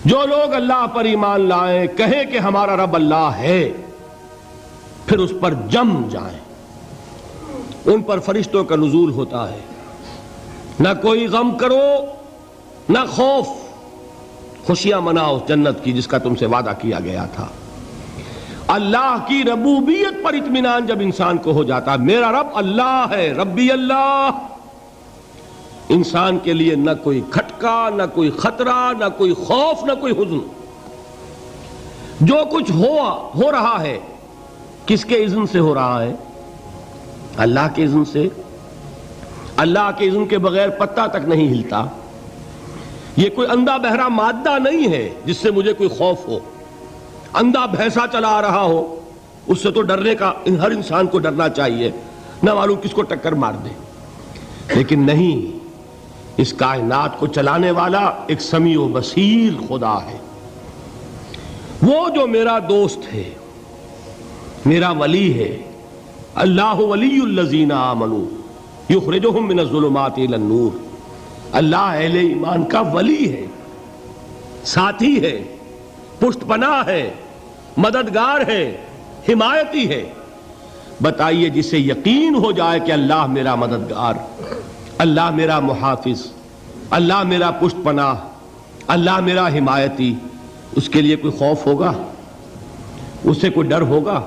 جو لوگ اللہ پر ایمان لائیں، کہیں کہ ہمارا رب اللہ ہے، پھر اس پر جم جائیں، ان پر فرشتوں کا نزول ہوتا ہے، نہ کوئی غم کرو نہ خوف، خوشیاں مناؤ جنت کی جس کا تم سے وعدہ کیا گیا تھا۔ اللہ کی ربوبیت پر اطمینان جب انسان کو ہو جاتا، میرا رب اللہ ہے، ربی اللہ، انسان کے لیے نہ کوئی کھٹکا، نہ کوئی خطرہ، نہ کوئی خوف، نہ کوئی حزن۔ جو کچھ ہو رہا ہے کس کے اذن سے ہو رہا ہے؟ اللہ کے اذن سے۔ اللہ کے اذن کے بغیر پتہ تک نہیں ہلتا۔ یہ کوئی اندھا بہرا مادہ نہیں ہے جس سے مجھے کوئی خوف ہو۔ اندھا بھینسا چلا آ رہا ہو اس سے تو ڈرنے کا ہر انسان کو ڈرنا چاہیے، نہ معلوم کس کو ٹکر مار دے۔ لیکن نہیں، اس کائنات کو چلانے والا ایک سمیع و بصیر خدا ہے، وہ جو میرا دوست ہے، میرا ولی ہے۔ اللہ ولی الذین آمنوا یخرجہم من الظلمات الی النور۔ اللہ اہل ایمان کا ولی ہے، ساتھی ہے، پشت پناہ ہے، مددگار ہے، حمایتی ہے۔ بتائیے جسے یقین ہو جائے کہ اللہ میرا مددگار، اللہ میرا محافظ، اللہ میرا پشت پناہ، اللہ میرا حمایتی، اس کے لیے کوئی خوف ہوگا؟ اس سے کوئی ڈر ہوگا؟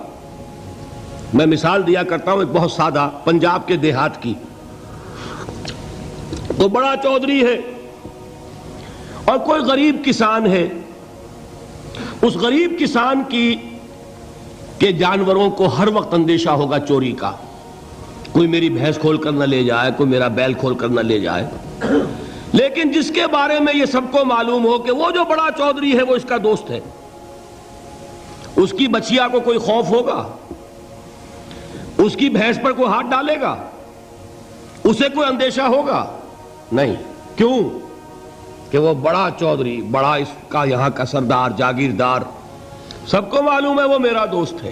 میں مثال دیا کرتا ہوں ایک بہت سادہ، پنجاب کے دیہات کی۔ تو بڑا چودھری ہے اور کوئی غریب کسان ہے۔ اس غریب کسان کے جانوروں کو ہر وقت اندیشہ ہوگا چوری کا، کوئی میری بھینس کھول کر نہ لے جائے، کوئی میرا بیل کھول کر نہ لے جائے۔ لیکن جس کے بارے میں یہ سب کو معلوم ہو کہ وہ جو بڑا چودھری ہے وہ اس کا دوست ہے، اس کی بچیا کو کوئی خوف ہوگا؟ اس کی بھینس پر کوئی ہاتھ ڈالے گا؟ اسے کوئی اندیشہ ہوگا؟ نہیں۔ کیوں؟ کہ وہ بڑا چودھری، بڑا اس کا یہاں کا سردار، جاگیردار، سب کو معلوم ہے وہ میرا دوست ہے،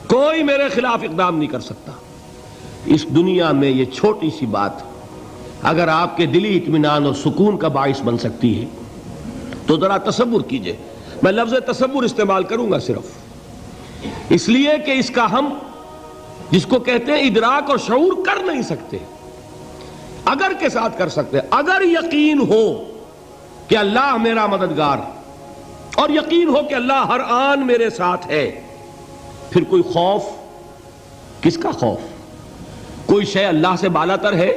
کوئی میرے خلاف اقدام نہیں کر سکتا۔ اس دنیا میں یہ چھوٹی سی بات اگر آپ کے دلی اطمینان اور سکون کا باعث بن سکتی ہے تو ذرا تصور کیجئے۔ میں لفظ تصور استعمال کروں گا صرف اس لیے کہ اس کا ہم جس کو کہتے ہیں ادراک اور شعور کر نہیں سکتے، اگر کے ساتھ کر سکتے۔ اگر یقین ہو کہ اللہ میرا مددگار اور یقین ہو کہ اللہ ہر آن میرے ساتھ ہے، پھر کوئی خوف، کس کا خوف؟ کوئی شے اللہ سے بالاتر ہے؟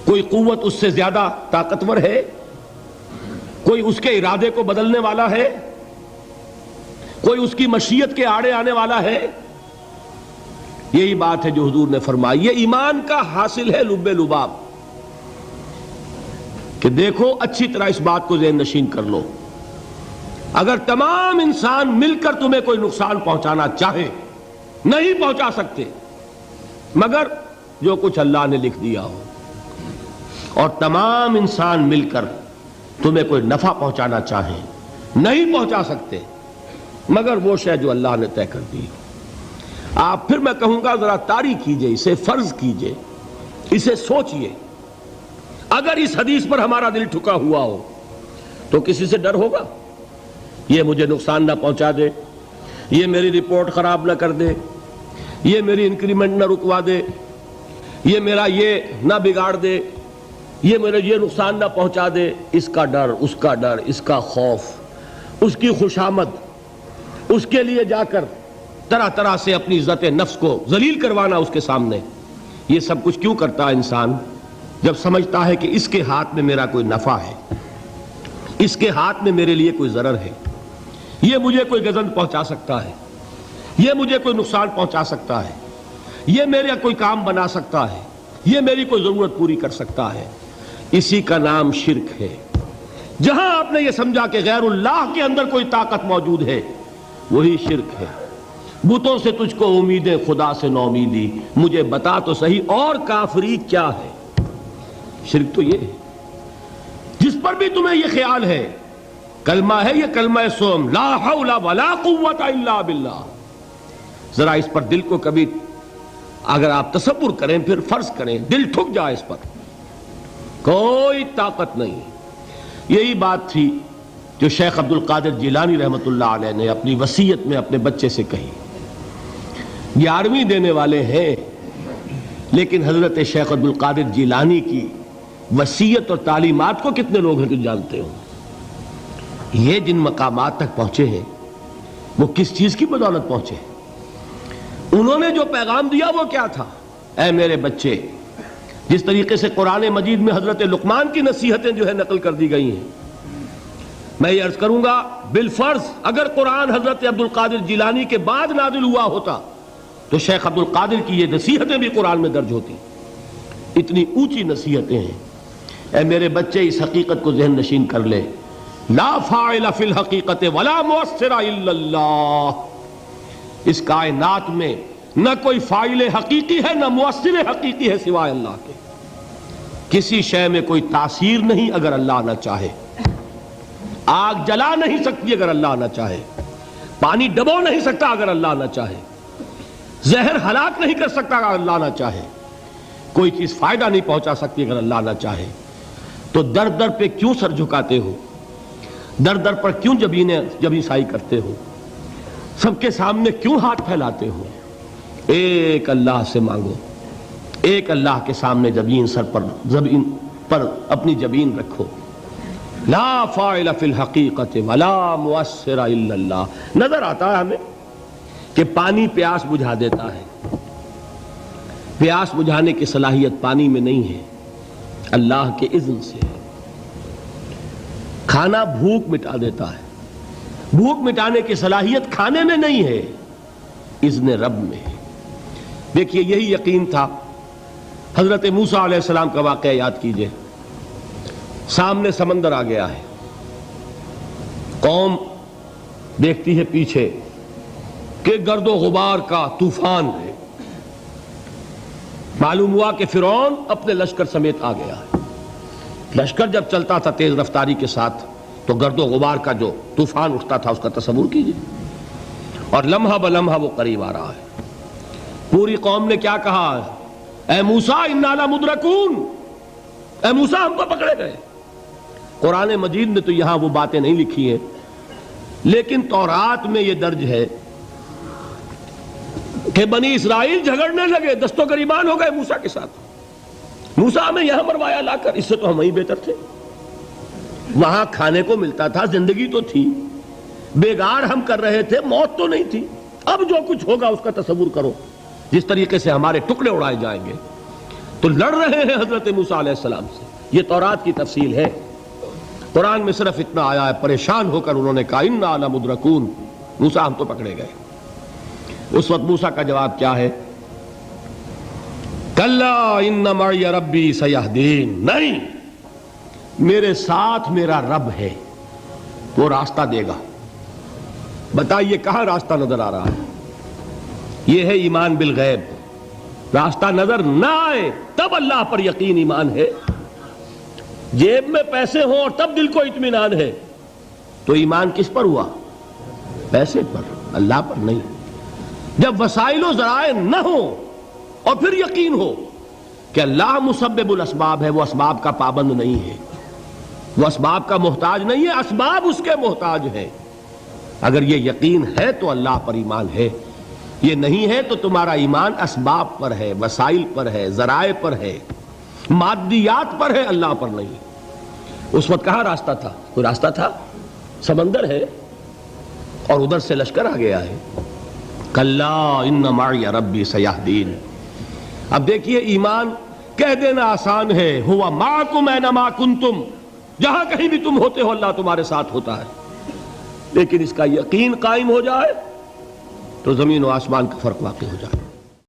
کوئی قوت اس سے زیادہ طاقتور ہے؟ کوئی اس کے ارادے کو بدلنے والا ہے؟ کوئی اس کی مشیت کے آڑے آنے والا ہے؟ یہی بات ہے جو حضور نے فرمائی۔ یہ ایمان کا حاصل ہے لب لباب، کہ دیکھو اچھی طرح اس بات کو ذہن نشین کر لو، اگر تمام انسان مل کر تمہیں کوئی نقصان پہنچانا چاہے نہیں پہنچا سکتے، مگر جو کچھ اللہ نے لکھ دیا ہو، اور تمام انسان مل کر تمہیں کوئی نفع پہنچانا چاہیں نہیں پہنچا سکتے، مگر وہ شے جو اللہ نے طے کر دی۔ آپ پھر میں کہوں گا ذرا طاری کیجئے، اسے فرض کیجئے، اسے سوچئے۔ اگر اس حدیث پر ہمارا دل ٹھکا ہوا ہو تو کسی سے ڈر ہوگا؟ یہ مجھے نقصان نہ پہنچا دے، یہ میری رپورٹ خراب نہ کر دے، یہ میری انکریمنٹ نہ رکوا دے، یہ میرا یہ نہ بگاڑ دے، یہ میرے یہ نقصان نہ پہنچا دے۔ اس کا ڈر، اس کا ڈر، اس کا خوف، اس کی خوشامد، اس کے لیے جا کر طرح طرح سے اپنی عزت نفس کو ذلیل کروانا اس کے سامنے، یہ سب کچھ کیوں کرتا ہے انسان؟ جب سمجھتا ہے کہ اس کے ہاتھ میں میرا کوئی نفع ہے، اس کے ہاتھ میں میرے لیے کوئی ضرر ہے، یہ مجھے کوئی گزند پہنچا سکتا ہے، یہ مجھے کوئی نقصان پہنچا سکتا ہے، یہ میرا کوئی کام بنا سکتا ہے، یہ میری کوئی ضرورت پوری کر سکتا ہے، اسی کا نام شرک ہے۔ جہاں آپ نے یہ سمجھا کہ غیر اللہ کے اندر کوئی طاقت موجود ہے، وہی شرک ہے۔ بتوں سے تجھ کو امیدیں، خدا سے نو امیدی، مجھے بتا تو صحیح اور کافری کیا ہے؟ شرک تو یہ ہے۔ جس پر بھی تمہیں یہ خیال ہے، کلمہ ہے یہ کلمہ سوم، لا حول ولا قوت الا باللہ، ذرا اس پر دل کو کبھی اگر آپ تصور کریں، پھر فرض کریں، دل ٹھک جائے اس پر، کوئی طاقت نہیں۔ یہی بات تھی جو شیخ عبد القادر جیلانی رحمۃ اللہ علیہ نے اپنی وصیت میں اپنے بچے سے کہی. 11ویں دینے والے ہیں، لیکن حضرت شیخ عبد القادر جیلانی کی وصیت اور تعلیمات کو کتنے لوگ ہیں جو جانتے ہوں؟ یہ جن مقامات تک پہنچے ہیں وہ کس چیز کی بدولت پہنچے ہیں؟ انہوں نے جو پیغام دیا وہ کیا تھا؟ اے میرے بچے، جس طریقے سے قرآن مجید میں حضرت لقمان کی نصیحتیں جو ہے نقل کر دی گئی ہیں، میں یہ عرض کروں گا بالفرض اگر قرآن حضرت عبد القادر جیلانی کے بعد نازل ہوا ہوتا تو شیخ عبد القادر کی یہ نصیحتیں بھی قرآن میں درج ہوتی. اتنی اونچی نصیحتیں ہیں. اے میرے بچے، اس حقیقت کو ذہن نشین کر لے، لا فاعل فی الحقیقت ولا مؤثر الا اللہ. اس کائنات میں نہ کوئی فاعل حقیقی ہے نہ مؤثر حقیقی ہے سوائے اللہ کے. کسی شے میں کوئی تاثیر نہیں اگر اللہ نہ چاہے. آگ جلا نہیں سکتی اگر اللہ نہ چاہے. پانی ڈبو نہیں سکتا اگر اللہ نہ چاہے. زہر ہلاک نہیں کر سکتا اگر اللہ نہ چاہے. کوئی چیز فائدہ نہیں پہنچا سکتی اگر اللہ نہ چاہے. تو در در پہ کیوں سر جھکاتے ہو؟ در در پر کیوں جبیں سائی کرتے ہو؟ سب کے سامنے کیوں ہاتھ پھیلاتے ہو؟ ایک اللہ سے مانگو. ایک اللہ کے سامنے زمین پر اپنی جبین رکھو. لا فاعل فی الحقیقت ولا مؤثر الا اللہ. نظر آتا ہے ہمیں کہ پانی پیاس بجھا دیتا ہے. پیاس بجھانے کی صلاحیت پانی میں نہیں ہے، اللہ کے اذن سے. کھانا بھوک مٹا دیتا ہے. بھوک مٹانے کی صلاحیت کھانے میں نہیں ہے، اذن رب میں ہے. دیکھیے یہی یقین تھا. حضرت موسیٰ علیہ السلام کا واقعہ یاد کیجئے. سامنے سمندر آ گیا ہے. قوم دیکھتی ہے پیچھے کہ گرد و غبار کا طوفان ہے. معلوم ہوا کہ فرعون اپنے لشکر سمیت آ گیا ہے. لشکر جب چلتا تھا تیز رفتاری کے ساتھ تو گرد و غبار کا جو طوفان اٹھتا تھا اس کا تصور کیجئے. اور لمحہ بلمحہ وہ قریب آ رہا ہے. پوری قوم نے کیا کہا؟ اے موسیٰ انا لمدرکون. اے موسیٰ ہم کو پکڑے گئے. قرآن مجید نے تو یہاں وہ باتیں نہیں لکھی ہیں، لیکن تورات میں یہ درج ہے کہ بنی اسرائیل جھگڑنے لگے، دست و گریبان ہو گئے موسیٰ کے ساتھ. موسیٰ ہمیں یہاں مروایا لا کر، اس سے تو ہم ہی بہتر تھے. وہاں کھانے کو ملتا تھا، زندگی تو تھی، بیگار ہم کر رہے تھے، موت تو نہیں تھی. اب جو کچھ ہوگا اس کا تصور کرو، جس طریقے سے ہمارے ٹکڑے اڑائے جائیں گے. تو لڑ رہے ہیں حضرت موسیٰ علیہ السلام سے. یہ تورات کی تفصیل ہے. قرآن میں صرف اتنا آیا ہے، پریشان ہو کر انہوں نے کہا انا لمدرکون. موسیٰ ہم تو پکڑے گئے. اس وقت موسیٰ کا جواب کیا ہے؟ کلا ان معی ربی سیہدین. نہیں، میرے ساتھ میرا رب ہے، وہ راستہ دے گا. بتائیے کہاں راستہ نظر آ رہا ہے؟ یہ ہے ایمان بالغیب. راستہ نظر نہ آئے تب اللہ پر یقین ایمان ہے. جیب میں پیسے ہوں اور تب دل کو اطمینان ہے تو ایمان کس پر ہوا؟ پیسے پر، اللہ پر نہیں. جب وسائل و ذرائع نہ ہوں اور پھر یقین ہو کہ اللہ مسبب الاسباب ہے، وہ اسباب کا پابند نہیں ہے، وہ اسباب کا محتاج نہیں ہے، اسباب اس کے محتاج ہیں. اگر یہ یقین ہے تو اللہ پر ایمان ہے. یہ نہیں ہے تو تمہارا ایمان اسباب پر ہے، وسائل پر ہے، ذرائع پر ہے، مادیات پر ہے، اللہ پر نہیں. اس وقت کہاں راستہ تھا؟ کوئی راستہ تھا؟ سمندر ہے اور ادھر سے لشکر آ گیا ہے. کلا ان معی ربی سیہدین. اب دیکھیے ایمان کہہ دینا آسان ہے، ہوا معکم اینما کنتم. جہاں کہیں بھی تم ہوتے ہو اللہ تمہارے ساتھ ہوتا ہے. لیکن اس کا یقین قائم ہو جائے تو زمین و آسمان کا فرق واقع ہو جائے.